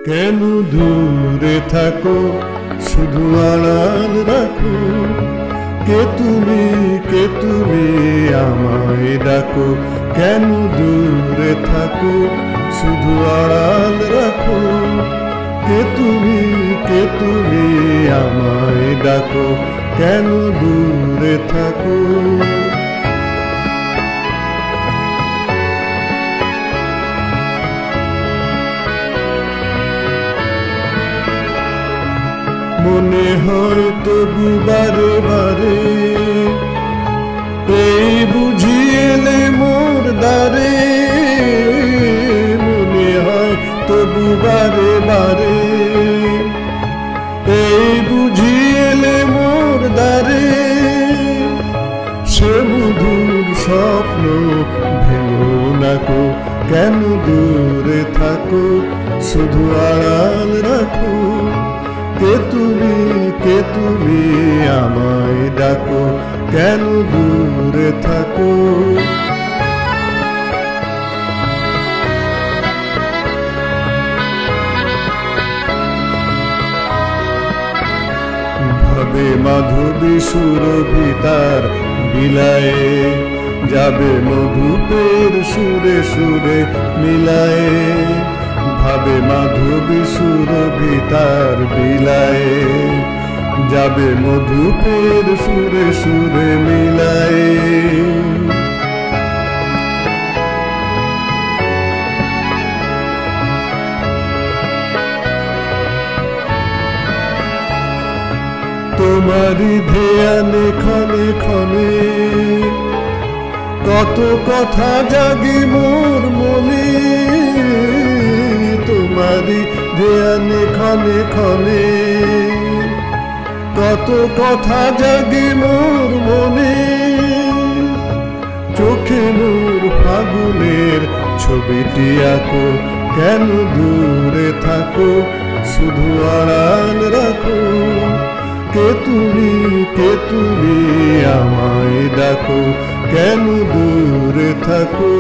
কেন দূরে থাকো শুধু আড়াল রাখো, কে তুমি আমায় ডাকো। কেন দূরে থাকো শুধু আড়াল রাখো, কে তুমি আমায় ডাকো। কেন দূরে থাকো। মনে হয় তবু বারে বারে, এই বুঝি এলে মোর দ্বারে। মনে হয় তবু বারে বারে, এই বুঝি এলে মোর দ্বারে। সে মধুর স্বপ্ন ভেঙো নাকো, কেন দূরে থাকো শুধু আড়াল রাখো। কে তুমি আমায় ডাকো, কেন দূরে থাকো। ভাবে মাধবী সুরভিতার বিলায়ে, যাবে মধুপের সুরে সুরে মিলায়ে। ভাবে মাধবী সুরভিতার বিলায়ে, যাবে মধুপের সুরে সুরে মিলায়ে। তোমারি ধ্যানে ক্ষণে ক্ষণে কত কথা জাগে মোর মনে। তোমারি ধ্যানে ক্ষণে ক্ষণে কত কথা জাগে মোর মনে। চোখে মোর ফাগুনের ছবিটি আঁকো, কেন দূরে থাকো শুধু আড়াল রাখো। কে তুমি আমায় ডাকো, কেন দূরে থাকো।